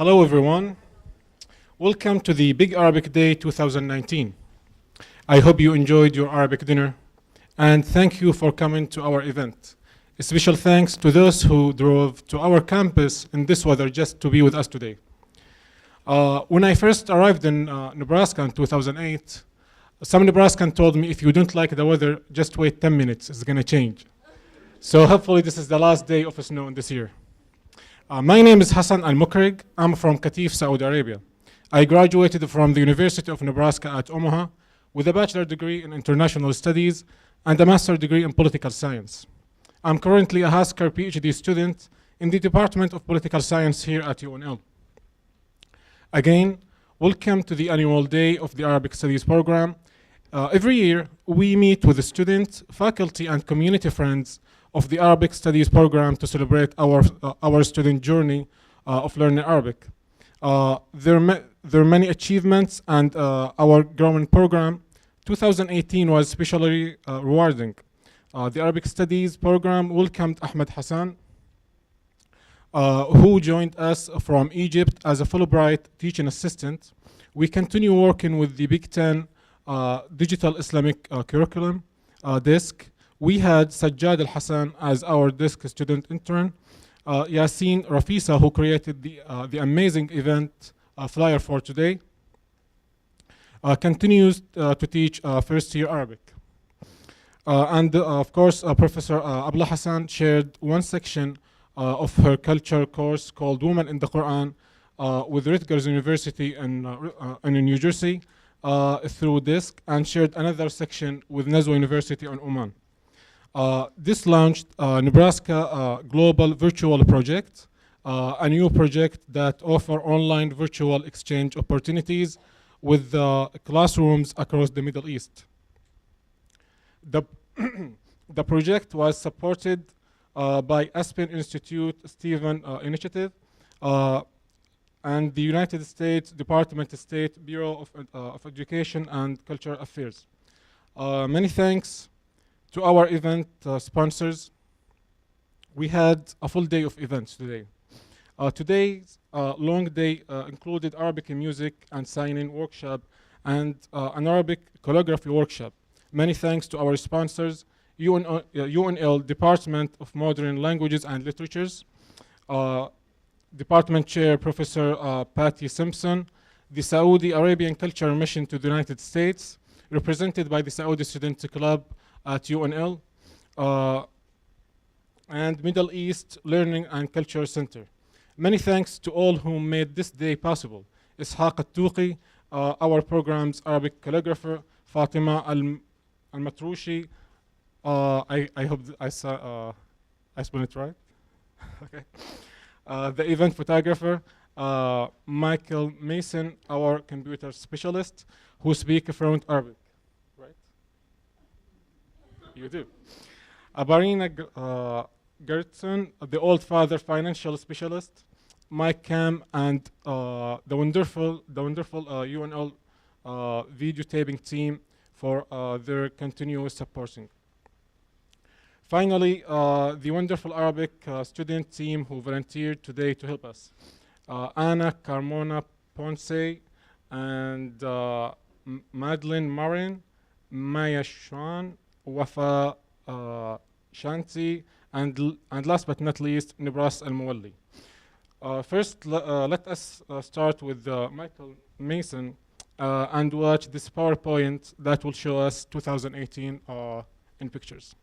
Hello everyone. Welcome to the Big Arabic Day 2019. I hope you enjoyed your Arabic dinner and thank you for coming to our event. A special thanks to those who drove to our campus in this weather just to be with us today. When I first arrived in Nebraska in 2008, some Nebraskan told me if you don't like the weather, just wait 10 minutes, it's gonna change. So hopefully this is the last day of snow in this year. My name is Hassan Al-Mukrig. I'm from Qatif, Saudi Arabia. I graduated from the University of Nebraska at Omaha with a bachelor degree in international studies and a master degree in political science. I'm currently a Hasker PhD student in the Department of Political Science here at UNL. Again, welcome to the annual day of the Arabic Studies program. Every year, we meet with the students, faculty, and community friends of the Arabic Studies program to celebrate our student journey of learning Arabic. There are many achievements and our growing program. 2018 was especially rewarding. The Arabic Studies program welcomed Ahmed Hassan, who joined us from Egypt as a Fulbright teaching assistant. We continue working with the Big Ten Digital Islamic Curriculum desk. We had Sajjad Al-Hassan as our desk student intern. Yasin Rafisa, who created the amazing event flyer for today, continues to teach first year Arabic. And of course, Professor Abla Hassan shared one section of her culture course called Women in the Quran with Rutgers University in New Jersey through DISC, and shared another section with Nazwa University in Oman. This launched Nebraska Global Virtual Project, a new project that offers online virtual exchange opportunities with classrooms across the Middle East. The project was supported by Aspen Institute Stephen Initiative and the United States Department of State Bureau of Education and Cultural Affairs. Many thanks to our event sponsors. We had a full day of events today. Today's long day included Arabic music and signing workshop and an Arabic calligraphy workshop. Many thanks to our sponsors, UNL Department of Modern Languages and Literatures, Department Chair Professor Patty Simpson, the Saudi Arabian Culture Mission to the United States, represented by the Saudi Student Club at UNL, and Middle East Learning and Culture Center. Many thanks to all who made this day possible. Ishaq Al-Tuqi, our program's Arabic calligrapher, Fatima Al-Matrushi, I hope I spelled it right. Okay. The event photographer, Michael Mason, our computer specialist, who speaks fluent Arabic. Right? You do. Barina Gertson, the Old Father financial specialist, Mike Cam, and the wonderful UNL video taping team for their continuous supporting. Finally, the wonderful Arabic student team who volunteered today to help us. Anna Carmona Ponce and Madeline Marin, Maya Shan, Wafa Shanti, and last but not least, Nibras Al-Muwalli. First, let us start with Michael Mason and watch this PowerPoint that will show us 2018 in pictures.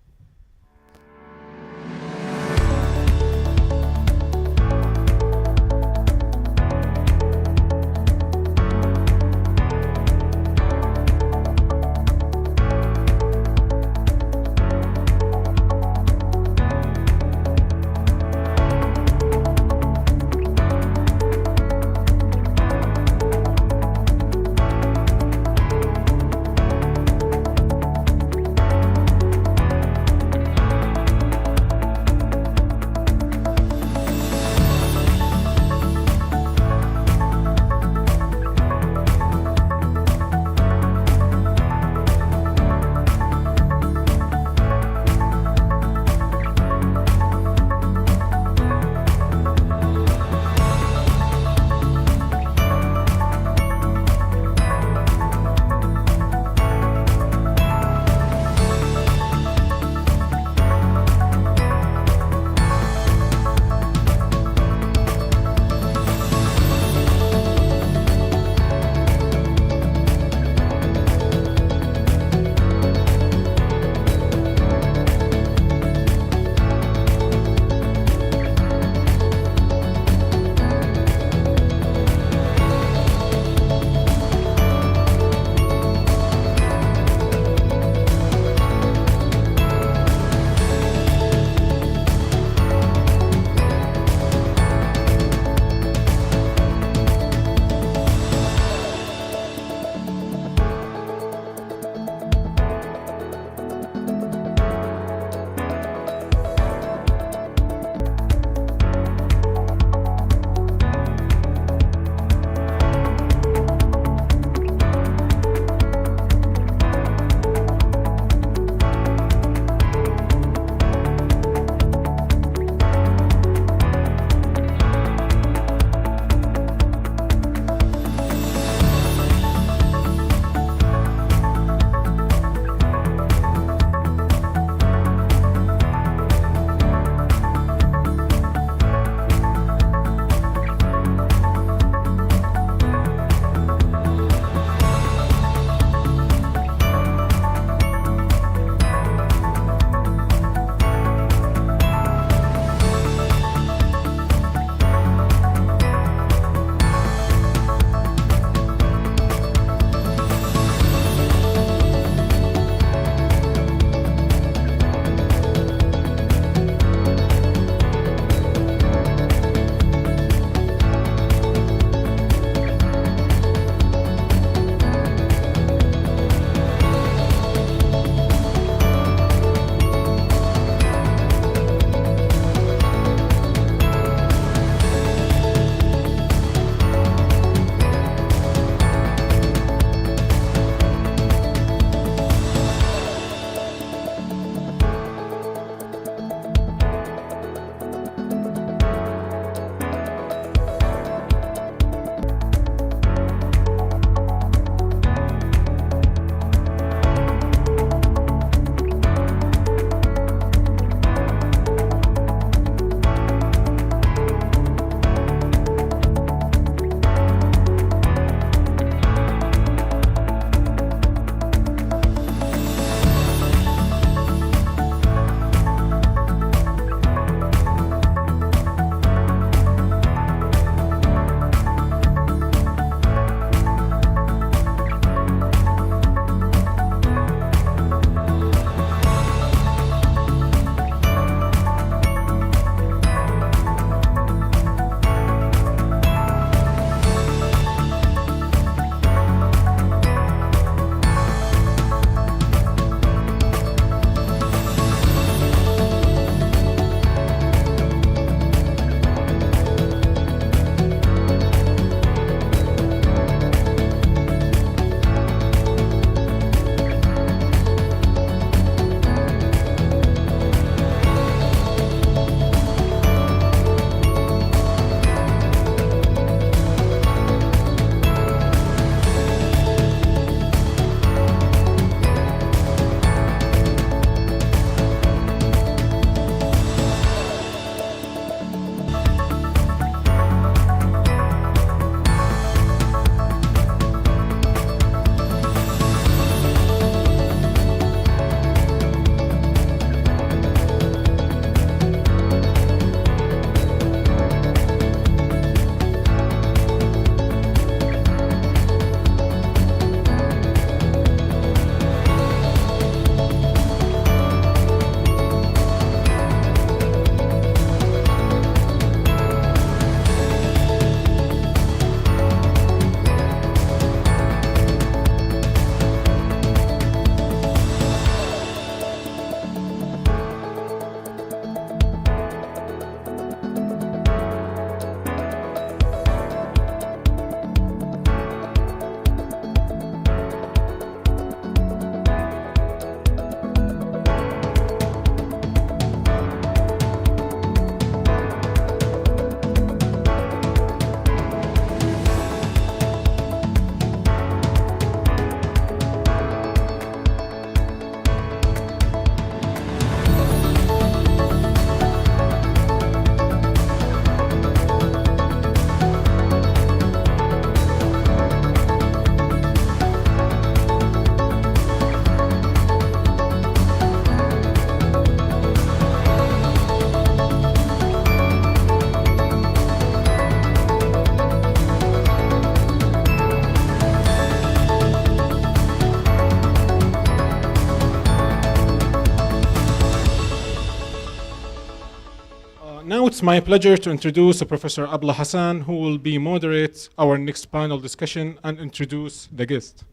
Now it's my pleasure to introduce Professor Abla Hassan, who will be moderate our next panel discussion and introduce the guest.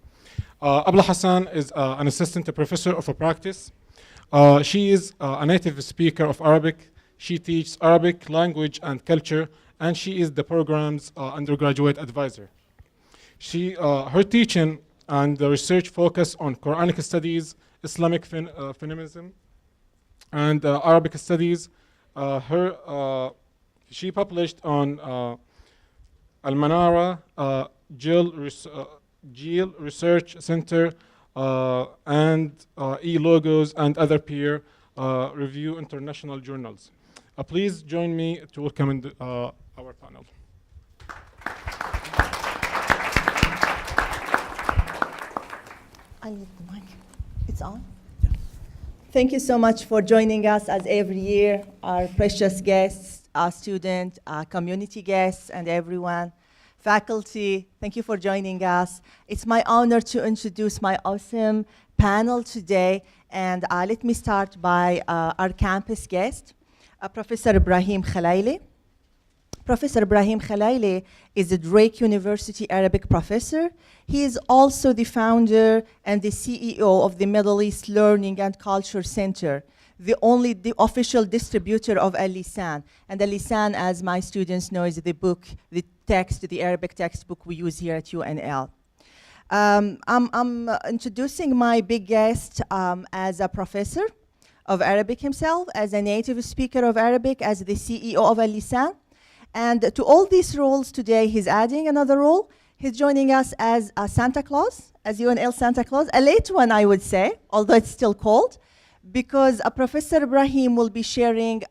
Abla Hassan is an assistant professor of practice. She is a native speaker of Arabic. She teaches Arabic language and culture, and she is the program's undergraduate advisor. Her teaching and the research focus on Quranic studies, Islamic feminism, and Arabic studies. She published on Al-Manara, Geel Research Center, and e-logos and other peer review international journals. Please join me to welcome our panel. I need the mic. It's on? Yeah. Thank you so much for joining us as every year, our precious guests, our students, our community guests, and everyone. Faculty, thank you for joining us. It's my honor to introduce my awesome panel today. And let me start by our campus guest, Professor Ibrahim Khalaili. Professor Ibrahim Khalaili is a Drake University Arabic professor. He is also the founder and the CEO of the Middle East Learning and Culture Center, the official distributor of Al-Lisan. And Al-Lisan, as my students know, is the book, the Arabic textbook we use here at UNL. I'm introducing my big guest as a professor of Arabic himself, as a native speaker of Arabic, as the CEO of Al-Lisan. And to all these roles today, he's adding another role. He's joining us as a Santa Claus, as UNL Santa Claus, a late one, I would say, although it's still cold, because Professor Ibrahim will be sharing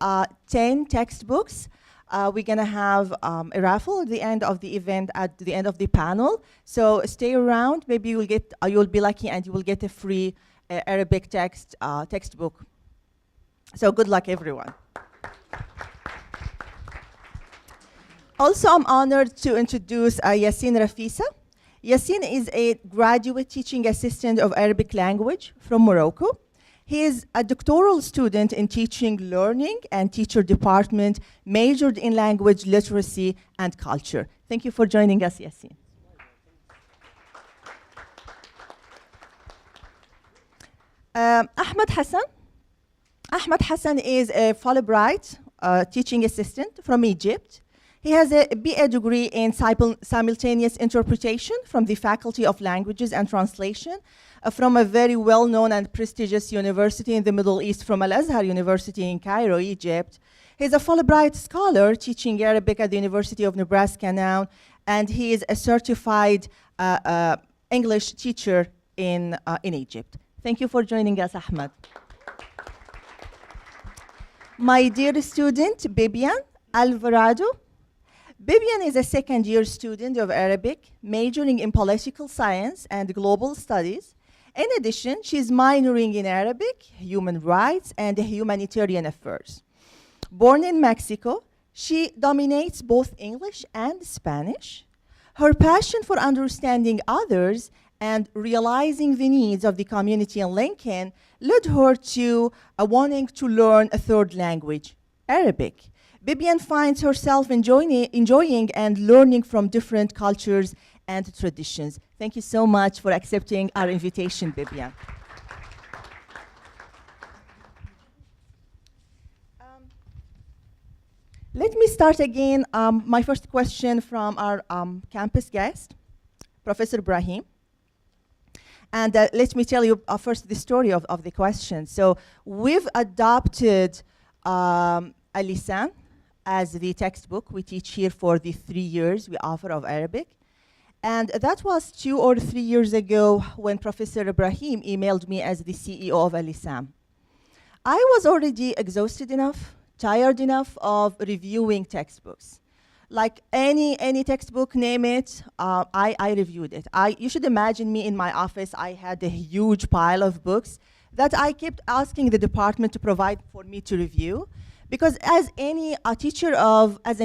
10 textbooks. We're going to have a raffle at the end of the event, at the end of the panel. So stay around. Maybe you'll be lucky and you will get a free Arabic textbook. So good luck, everyone. Also, I'm honored to introduce Yassine Rafisa. Yassine is a graduate teaching assistant of Arabic language from Morocco. He is a doctoral student in teaching learning and teacher department, majored in language literacy and culture. Thank you for joining us, Yassine. Ahmed Hassan. Ahmed Hassan is a Fulbright teaching assistant from Egypt. He has a BA degree in simultaneous interpretation from the Faculty of Languages and Translation from a very well-known and prestigious university in the Middle East, from Al-Azhar University in Cairo, Egypt. He's a Fulbright scholar teaching Arabic at the University of Nebraska now, and he is a certified English teacher in Egypt. Thank you for joining us, Ahmed. My dear student, Bibian Alvarado. Bibian is a second-year student of Arabic, majoring in political science and global studies. In addition, she's minoring in Arabic, human rights, and humanitarian affairs. Born in Mexico, she dominates both English and Spanish. Her passion for understanding others and realizing the needs of the community in Lincoln led her to wanting to learn a third language, Arabic. Bibian finds herself enjoying and learning from different cultures and traditions. Thank you so much for accepting our invitation, Bibian. Let me start again. My first question from our campus guest, Professor Ibrahim. And let me tell you first the story of the question. So we've adopted Al-Lisan as the textbook we teach here for the 3 years we offer of Arabic. And that was 2 or 3 years ago when Professor Ibrahim emailed me as the CEO of Al-Lisan. I was already exhausted enough, tired enough of reviewing textbooks. Like any textbook, name it, I reviewed it. You should imagine me in my office. I had a huge pile of books that I kept asking the department to provide for me to review. Because as a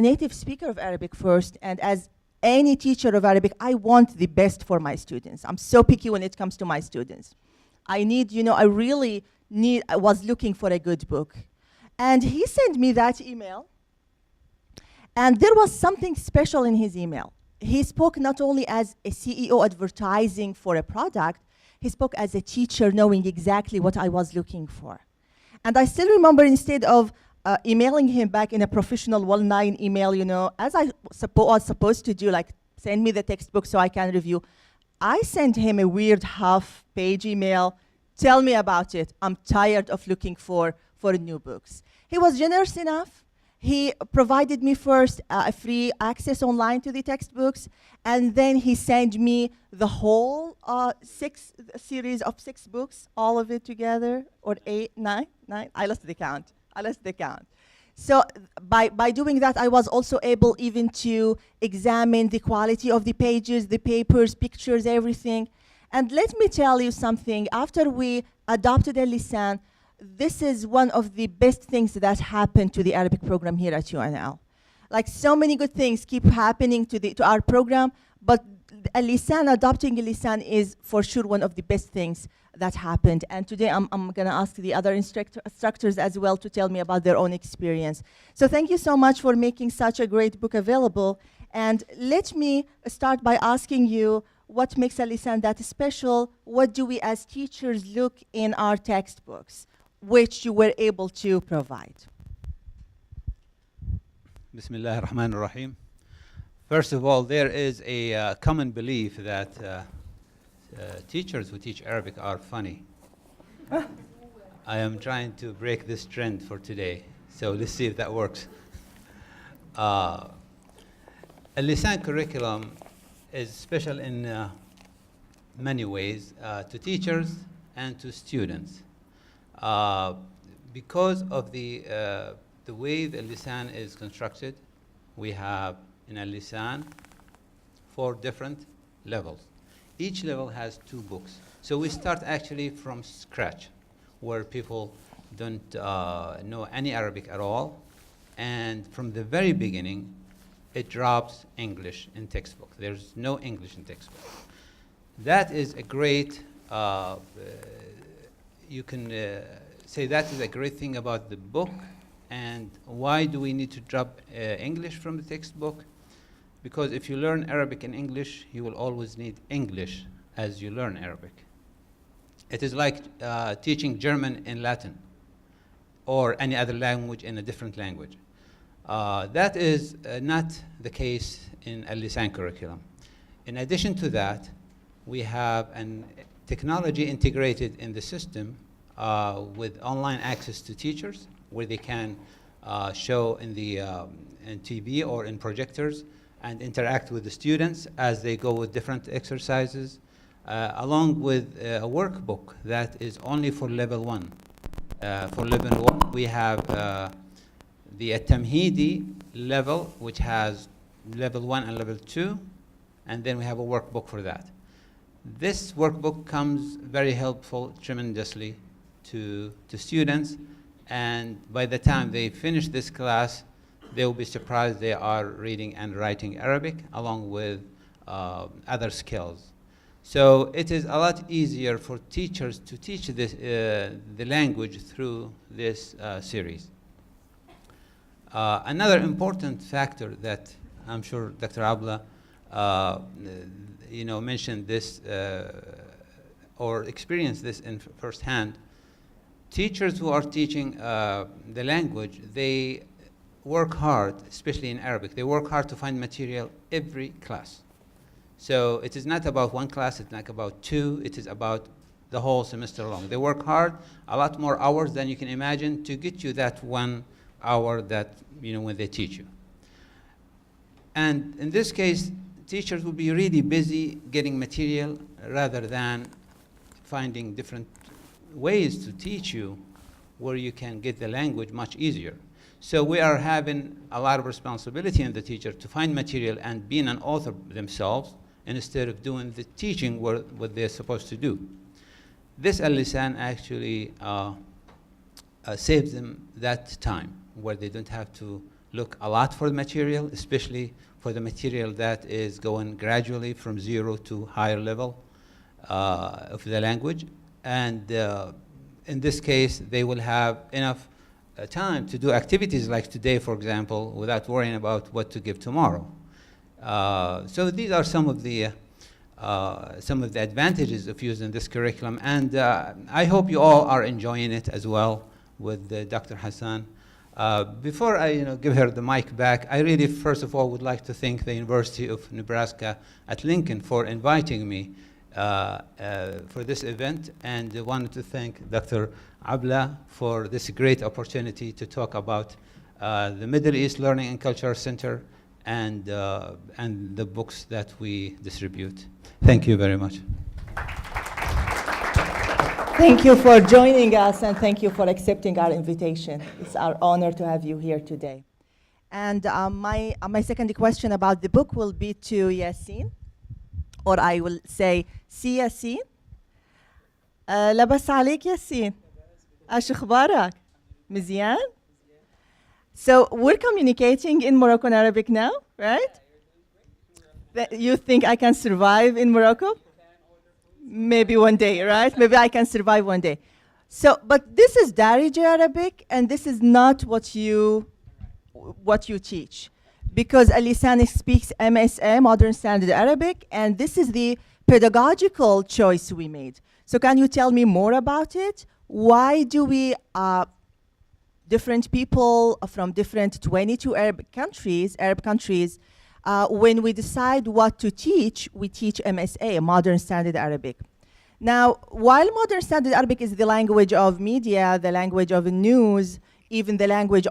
native speaker of Arabic first, and as any teacher of Arabic, I want the best for my students. I'm so picky when it comes to my students. I was looking for a good book. And he sent me that email And there was something special in his email. He spoke not only as a CEO advertising for a product, he spoke as a teacher knowing exactly what I was looking for. And I still remember, instead of emailing him back in a professional one-line email, you know, as I was supposed to do, like send me the textbook so I can review, I sent him a weird half-page email, tell me about it. I'm tired of looking for new books. He was generous enough. He provided me first a free access online to the textbooks, and then he sent me the whole series of 6 books, all of it together, or 8, 9, I lost the count. So by doing that, I was also able even to examine the quality of the pages, the papers, pictures, everything. And let me tell you something, after we adopted Lisan, this is one of the best things that happened to the Arabic program here at UNL. Like, so many good things keep happening to our program, but Lisan, adopting Lisan is for sure one of the best things that happened. And today I'm gonna ask the other instructors as well to tell me about their own experience. So thank you so much for making such a great book available. And let me start by asking you, what makes Lisan that special? What do we as teachers look in our textbooks, which you were able to provide? Bismillah ar-Rahman ar-Rahim. First of all, there is a common belief that teachers who teach Arabic are funny. I am trying to break this trend for today, so let's see if that works. A Lisan curriculum is special in many ways to teachers and to students. Because of the way the Lisan is constructed, we have in a Lisan 4 different levels. Each level has 2 books. So we start actually from scratch, where people don't know any Arabic at all. And from the very beginning, it drops English in textbook. There's no English in textbook. That is a great, you can say that is a great thing about the book. And why do we need to drop English from the textbook? Because if you learn Arabic and English, you will always need English as you learn Arabic. It is like teaching German in Latin or any other language in a different language. That is not the case in a Lisan curriculum. In addition to that, we have an technology integrated in the system with online access to teachers, where they can show in the in TV or in projectors and interact with the students as they go with different exercises, along with a workbook that is only for level 1. For level 1, we have the Tamhidi level, which has level 1 and level 2, and then we have a workbook for that. This workbook comes very helpful tremendously to students, and by the time they finish this class, they will be surprised they are reading and writing Arabic along with other skills. So it is a lot easier for teachers to teach this, the language through this series. Another important factor that I'm sure Dr. Abla mentioned this or experienced this in firsthand. Teachers who are teaching the language, they work hard, especially in Arabic. They work hard to find material every class. So it is not about one class, it's not about 2, it is about the whole semester long. They work hard, a lot more hours than you can imagine, to get you that 1 hour that, when they teach you. And in this case, teachers will be really busy getting material rather than finding different ways to teach you where you can get the language much easier. So we are having a lot of responsibility in the teacher to find material and being an author themselves instead of doing the teaching what they're supposed to do. This Al-Lisan actually saves them that time where they don't have to look a lot for the material, especially for the material that is going gradually from 0 to higher level of the language. And in this case, they will have enough time to do activities like today, for example, without worrying about what to give tomorrow. So these are some of the advantages of using this curriculum, and I hope you all are enjoying it as well with Dr. Hassan. Before I give her the mic back, I really, first of all, would like to thank the University of Nebraska at Lincoln for inviting me for this event, and I wanted to thank Dr. Abla for this great opportunity to talk about the Middle East Learning and Culture Center and the books that we distribute. Thank you very much. Thank you for joining us, and thank you for accepting our invitation. It's our honor to have you here today. And my second question about the book will be to Yassine, or I will say, سي ياسين. لبس عليك ياسين. ايش اخبارك؟ مزيان؟ So we're communicating in Moroccan Arabic now, right? You think I can survive in Morocco? Maybe one day, right? Maybe I can survive one day. So, but this is Darija Arabic, and this is not what you teach. Because Alisani speaks MSA, Modern Standard Arabic, and this is the pedagogical choice we made. So can you tell me more about it? Why do we, different people from different 22 Arab countries, when we decide what to teach, we teach MSA, Modern Standard Arabic. Now, while Modern Standard Arabic is the language of media, the language of news, even the language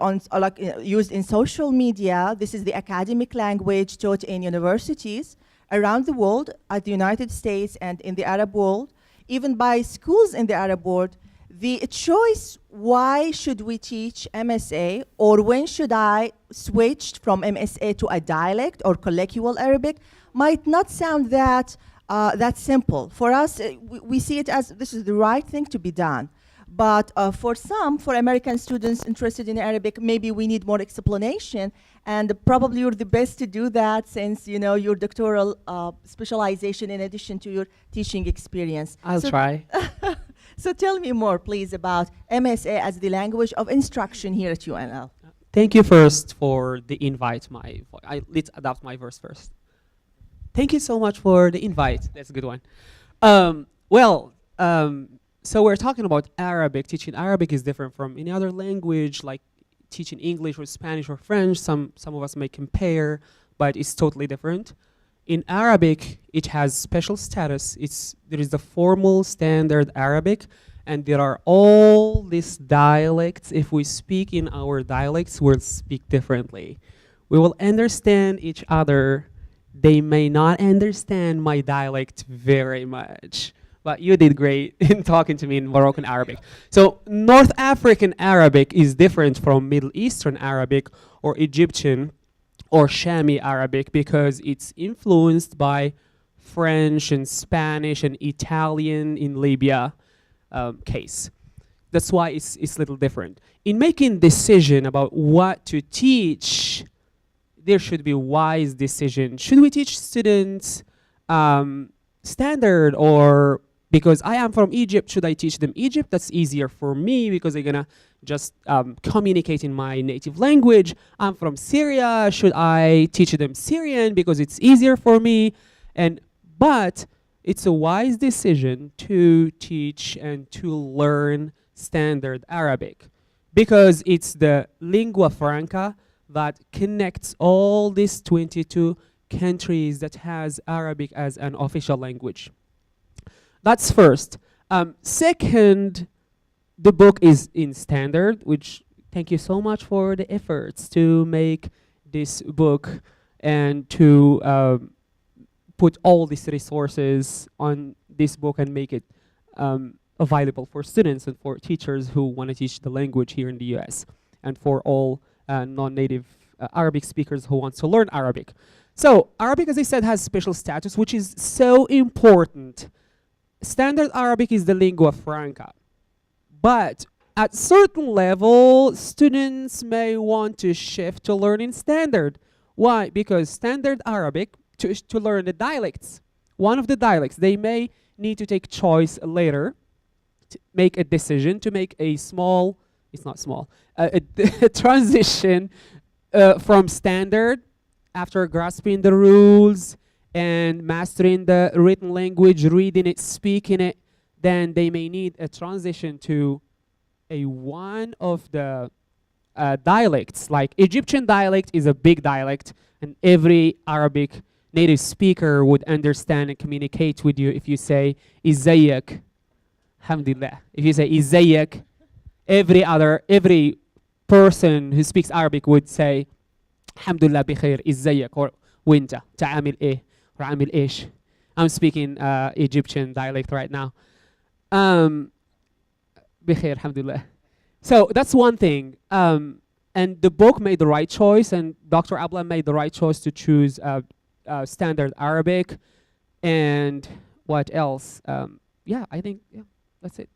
used in social media, this is the academic language taught in universities around the world, at the United States and in the Arab world, even by schools in the Arab world. The choice, why should we teach MSA, or when should I switch from MSA to a dialect or colloquial Arabic, might not sound that simple. For us, we see it as this is the right thing to be done. But for American students interested in Arabic, maybe we need more explanation, and probably you're the best to do that, since your doctoral specialization in addition to your teaching experience. I'll try. So tell me more, please, about MSA as the language of instruction here at UNL. Thank you first for the invite. Let's adapt my verse first. Thank you so much for the invite. That's a good one. So we're talking about Arabic. Teaching Arabic is different from any other language, like teaching English or Spanish or French. Some of us may compare, but it's totally different. In Arabic, it has special status. There is the formal standard Arabic, and there are all these dialects. If we speak in our dialects, we'll speak differently. We will understand each other. They may not understand my dialect very much, but you did great in talking to me in Moroccan Arabic. So North African Arabic is different from Middle Eastern Arabic or Egyptian or Shami Arabic, because it's influenced by French and Spanish and Italian in Libya case. That's why it's a little different. In making decision about what to teach, there should be wise decision. Should we teach students standard, or because I am from Egypt, should I teach them Egypt? That's easier for me because they're gonna just communicate in my native language. I'm from Syria, should I teach them Syrian because it's easier for me? But it's a wise decision to teach and to learn standard Arabic, because it's the lingua franca that connects all these 22 countries that has Arabic as an official language. That's first. Second, the book is in standard, which thank you so much for the efforts to make this book and to put all these resources on this book and make it available for students and for teachers who want to teach the language here in the US, and for all non-native Arabic speakers who want to learn Arabic. So Arabic, as I said, has special status, which is so important. Standard Arabic is the lingua franca. But at certain level, students may want to shift to learning standard. Why? Because standard Arabic, to learn the dialects, one of the dialects, they may need to take choice later, to make a decision, to make a small It's not small. A transition from standard after grasping the rules and mastering the written language, reading it, speaking it, then they may need a transition to a one of the dialects. Like Egyptian dialect is a big dialect, and every Arabic native speaker would understand and communicate with you if you say Izzayak, Alhamdulillah. If you say Izzayak, every person who speaks Arabic would say Alhamdulillah بخير إزيك or وانت تعامل إيه or عامل إيش. I'm speaking Egyptian dialect right now. بخير Alhamdulillah. So that's one thing. And the book made the right choice, and Dr. Abla made the right choice to choose standard Arabic. And what else? Yeah, I think that's it.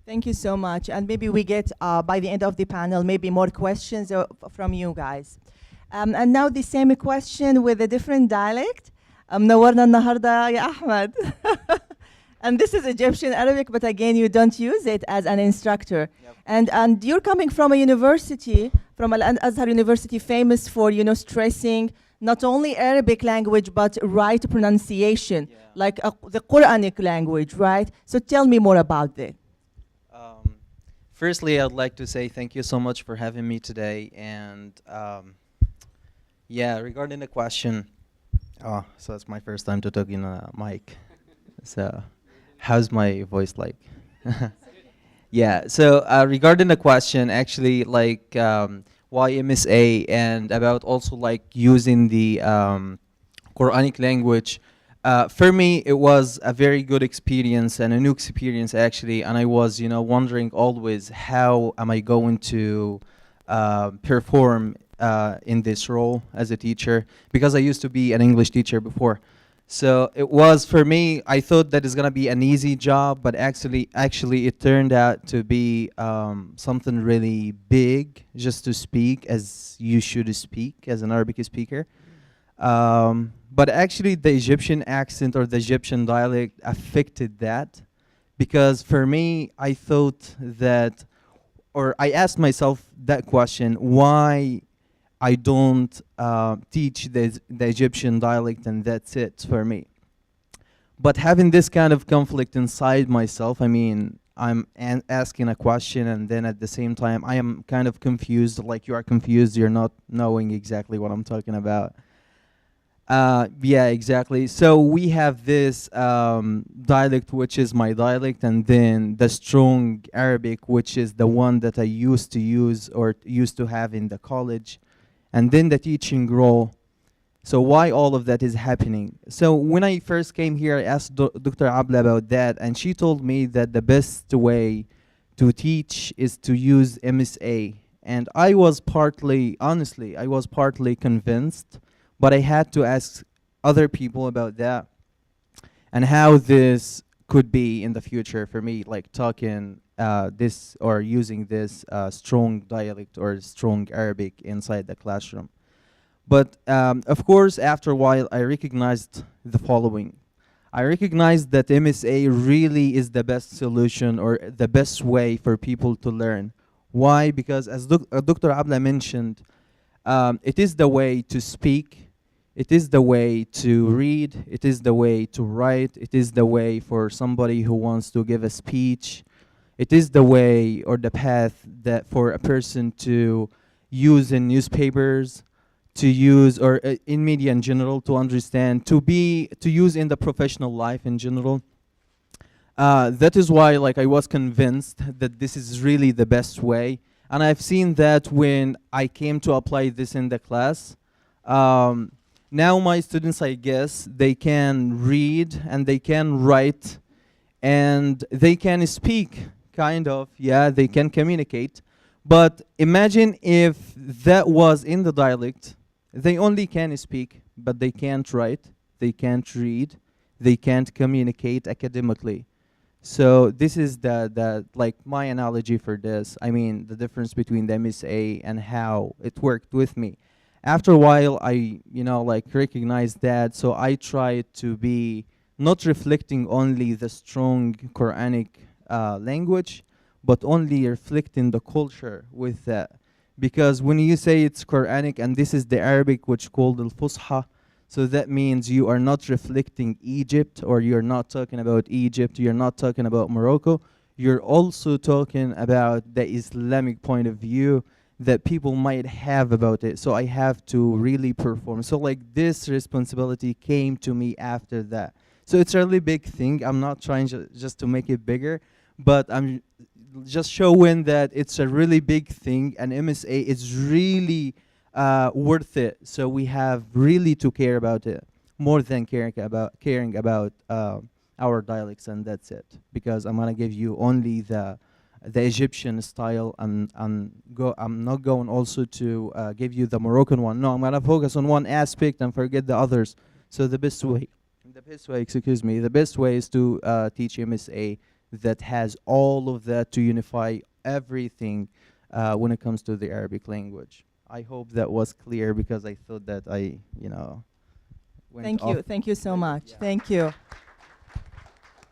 Thank you so much. And maybe we get, by the end of the panel, maybe more questions from you guys. And now the same question with a different dialect. منورنا النهارده يا أحمد. And this is Egyptian Arabic, but again, you don't use it as an instructor. Yep. And you're coming from a university, from Al-Azhar University, famous for, stressing not only Arabic language, but right pronunciation, like the Quranic language, right? So tell me more about that. Firstly, I'd like to say thank you so much for having me today. And regarding the question, so it's my first time to talk in a mic. So how's my voice like? Yeah, so regarding the question, actually, like why MSA, and about also like using the Quranic language, for me, it was a very good experience and a new experience, actually. And I was, wondering always, how am I going to perform in this role as a teacher? Because I used to be an English teacher before. So it was, for me, I thought that it's going to be an easy job, but actually it turned out to be something really big, just to speak as you should speak as an Arabic speaker. But actually the Egyptian accent or the Egyptian dialect affected that, because for me, I thought that, or I asked myself that question, why I don't teach the Egyptian dialect, and that's it for me. But having this kind of conflict inside myself, I mean, I'm asking a question, and then at the same time, I am kind of confused, like you are confused, you're not knowing exactly what I'm talking about. Yeah, exactly. So we have this dialect, which is my dialect, and then the strong Arabic, which is the one that I used to use or used to have in the college, and then the teaching role. So why all of that is happening? So when I first came here, I asked Dr. Abla about that, and she told me that the best way to teach is to use MSA. And I was partly, honestly, I was partly convinced, but I had to ask other people about that and how this could be in the future for me, like talking this or using this strong dialect or strong Arabic inside the classroom. But of course, after a while, I recognized the following. I recognized that MSA really is the best solution or the best way for people to learn. Why? Because as Dr. Abla mentioned, it is the way to speak, it is the way to read, it is the way to write, it is the way for somebody who wants to give a speech, it is the way or the path that for a person to use in newspapers, to use or in media in general, to understand, to use in the professional life in general. That is why, like, I was convinced that this is really the best way, and I've seen that when I came to apply this in the class. Now my students, I guess, they can read and they can write and they can speak, kind of, yeah, they can communicate. But imagine if that was in the dialect, they only can speak, but they can't write, they can't read, they can't communicate academically. So this is the like my analogy for this. I mean, the difference between the MSA and how it worked with me. After a while, I, like recognized that, so I tried to be not reflecting only the strong Quranic language, but only reflecting the culture with that. Because when you say it's Quranic and this is the Arabic which called al-Fusha, so that means you are not reflecting Egypt, or you're not talking about Egypt, you're not talking about Morocco, you're also talking about the Islamic point of view that people might have about it. So I have to really perform. So like this responsibility came to me after that. So it's a really big thing. I'm not trying just to make it bigger, but I'm just showing that it's a really big thing, and MSA is really worth it. So we have really to care about it more than caring about our dialects, and that's it. Because I'm gonna give you only the Egyptian style, and I'm not going also to give you the Moroccan one. No, I'm gonna focus on one aspect and forget the others. So the best way, the best way is to teach MSA that has all of that to unify everything when it comes to the Arabic language. I hope that was clear, because I thought that I, went Thank off. you. Thank you so much. Thank you.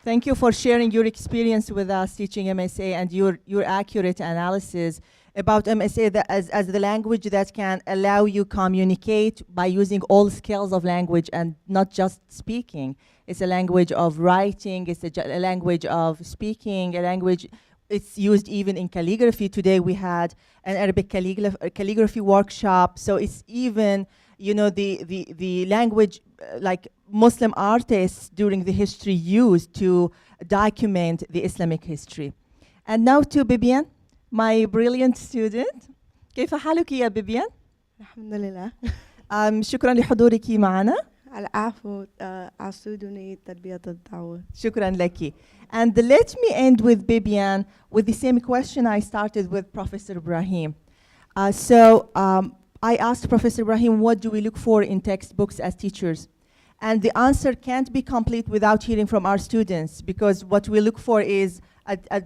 Thank you for sharing your experience with us teaching MSA, and your accurate analysis about MSA as the language that can allow you communicate by using all skills of language and not just speaking. It's a language of writing, it's a language of speaking, a language, it's used even in calligraphy. Today we had an Arabic calligraphy workshop, so it's even, the language like Muslim artists during the history used to document the Islamic history. And now to Bibian, my brilliant student. كيف حالك يا بيبيان؟ الحمد لله. شكرا لحضورك معنا. العفو. عسودني تربية الدعوة. شكرا لك. And let me end with Bibian with the same question I started with Professor Ibrahim. I asked Professor Ibrahim, what do we look for in textbooks as teachers? And the answer can't be complete without hearing from our students, because what we look for is,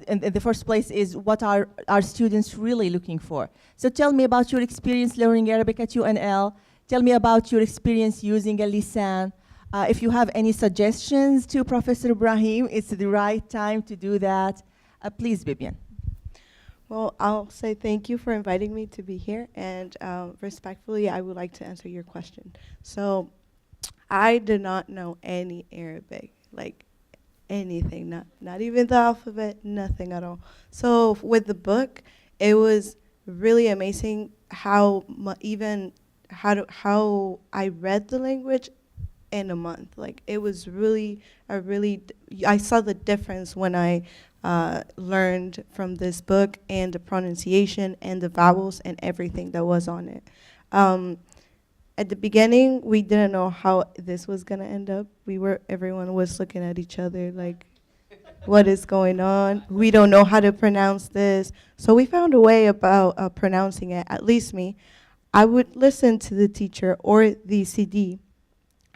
in the first place, is what are our students really looking for. So tell me about your experience learning Arabic at UNL. Tell me about your experience using a lisan. If you have any suggestions to Professor Ibrahim, it's the right time to do that. Please, Bibian. Well, I'll say thank you for inviting me to be here, and respectfully, I would like to answer your question. So, I did not know any Arabic, like anything, not even the alphabet, nothing at all. So with the book, it was really amazing how how I read the language in a month. Like it was really I saw the difference when I learned from this book, and the pronunciation and the vowels and everything that was on it. At the beginning, we didn't know how this was gonna end up. Everyone was looking at each other like, what is going on? We don't know how to pronounce this. So we found a way about pronouncing it, at least me. I would listen to the teacher or the CD,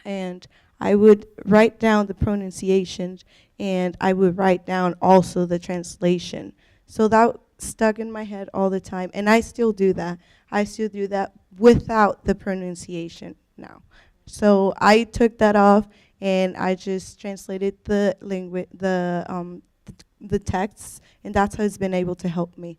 and I would write down the pronunciations, and I would write down also the translation. So that stuck in my head all the time, and I still do that. I still do that without the pronunciation now. So I took that off, and I just translated the texts, and that's how it's been able to help me.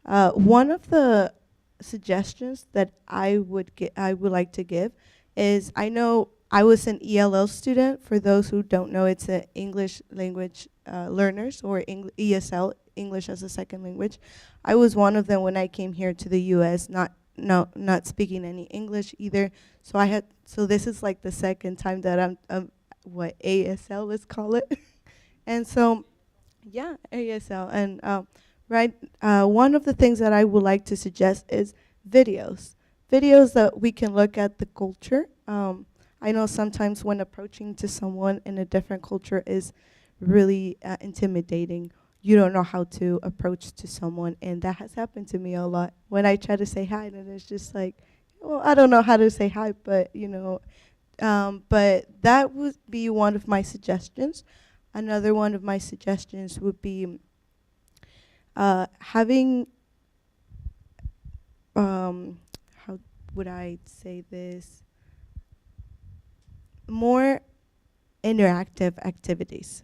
One of the suggestions that I would like to give is, I know I was an ELL student. For those who don't know, it's an English language learners, or ESL, English as a second language. I was one of them when I came here to the U.S., not speaking any English either. So this is like the second time that I'm what ASL, let's call it. And so, yeah, ASL. And one of the things that I would like to suggest is videos that we can look at the culture. I know sometimes when approaching to someone in a different culture is really intimidating. You don't know how to approach to someone, and that has happened to me a lot. When I try to say hi, then it's just like, well, I don't know how to say hi, but but that would be one of my suggestions. Another one of my suggestions would be having, how would I say this, more interactive activities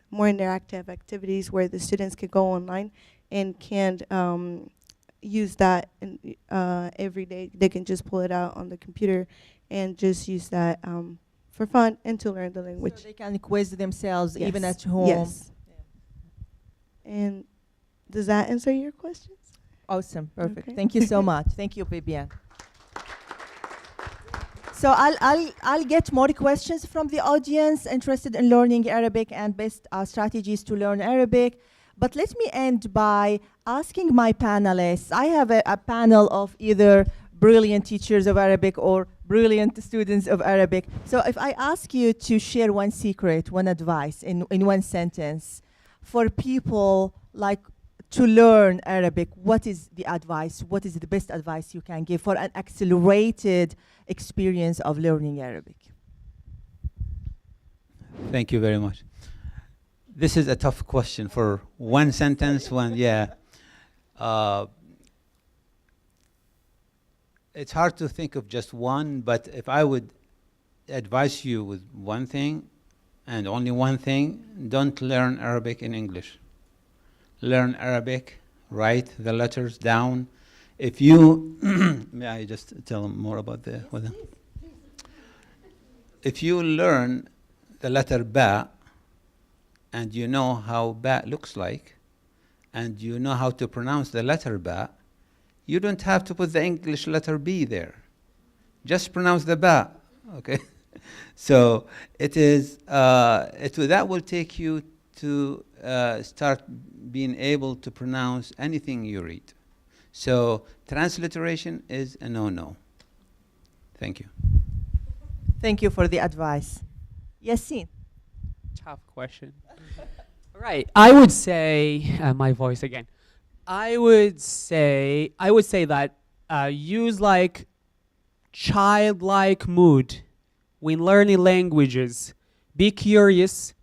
where the students could go online and can't use that every day. They can just pull it out on the computer and just use that for fun and to learn the language. So they can quiz themselves even Yes. at home. Yes. And does that answer your questions? Awesome, perfect. Okay. Thank you so much. Thank you, Vivian. So I'll get more questions from the audience interested in learning Arabic and best strategies to learn Arabic. But let me end by asking my panelists. I have a panel of either brilliant teachers of Arabic or brilliant students of Arabic. So if I ask you to share one secret, one advice in one sentence for people like to learn Arabic, what is the advice? What is the best advice you can give for an accelerated experience of learning Arabic? Thank you very much. This is a tough question for one sentence, yeah. It's hard to think of just one, but if I would advise you with one thing and only one thing, don't learn Arabic in English. Learn Arabic, write the letters down. If you, may I just tell them more about the, if you learn the letter Ba, and you know how Ba looks like, and you know how to pronounce the letter Ba, you don't have to put the English letter B there. Just pronounce the Ba, okay? So it is, that will take you to start being able to pronounce anything you read. So transliteration is a no-no. Thank you. Thank you for the advice. Yassine. Tough question. Right. I would say my voice again. I would say that use like childlike mood when learning languages. Be curious.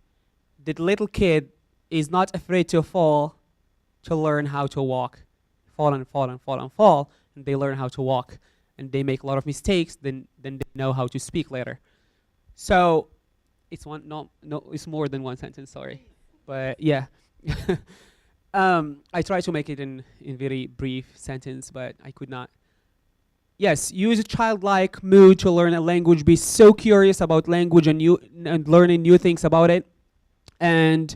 The little kid is not afraid to fall to learn how to walk. Fall and fall and fall and fall, and they learn how to walk. And they make a lot of mistakes, then they know how to speak later. So it's it's more than one sentence, sorry. But yeah. I tried to make it in very brief sentence, but I could not. Yes, use a childlike mood to learn a language. Be so curious about language and learning new things about it. And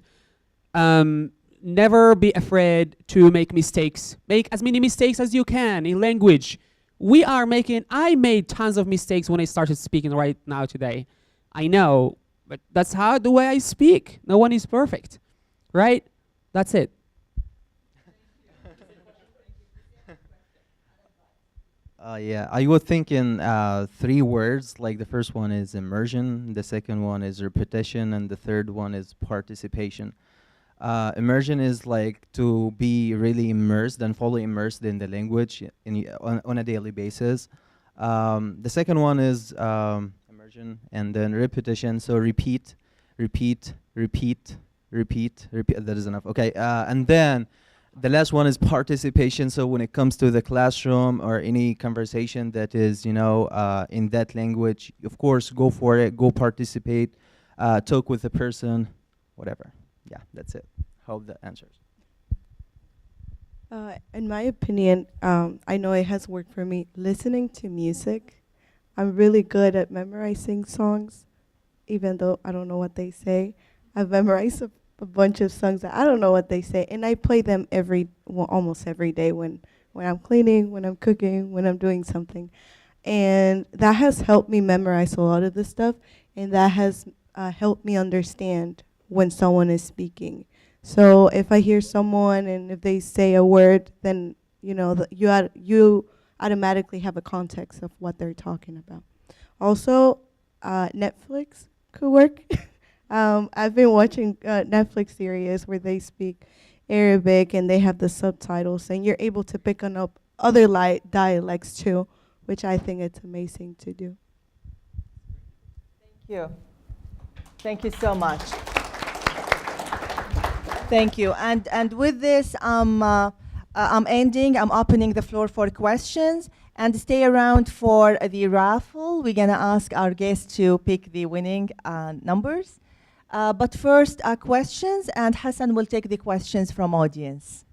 never be afraid to make mistakes. Make as many mistakes as you can in language. I made tons of mistakes when I started speaking right now today. I know, but that's the way I speak. No one is perfect, right? That's it. Yeah, I would think in 3 words. Like the first one is immersion, the second one is repetition, and the third one is participation. Immersion is like to be really immersed and fully immersed in the language on a daily basis. The second one is immersion, and then repetition. So repeat. That is enough. Okay, and then the last one is participation. So when it comes to the classroom or any conversation that is, in that language, of course, go for it. Go participate. Talk with the person, whatever. Yeah, that's it. Hope that answers. In my opinion, I know it has worked for me. Listening to music, I'm really good at memorizing songs, even though I don't know what they say. I've memorized a bunch of songs that I don't know what they say, and I play them almost every day when I'm cleaning, when I'm cooking, when I'm doing something. And that has helped me memorize a lot of this stuff, and that has helped me understand when someone is speaking. So if I hear someone and if they say a word, then you automatically have a context of what they're talking about. Also, Netflix could work. I've been watching Netflix series where they speak Arabic and they have the subtitles, and you're able to pick up other dialects too, which I think it's amazing to do. Thank you. Thank you so much. Thank you. And with this, I'm ending. I'm opening the floor for questions. And stay around for the raffle. We're going to ask our guests to pick the winning numbers. But first, questions, and Hassan will take the questions from audience.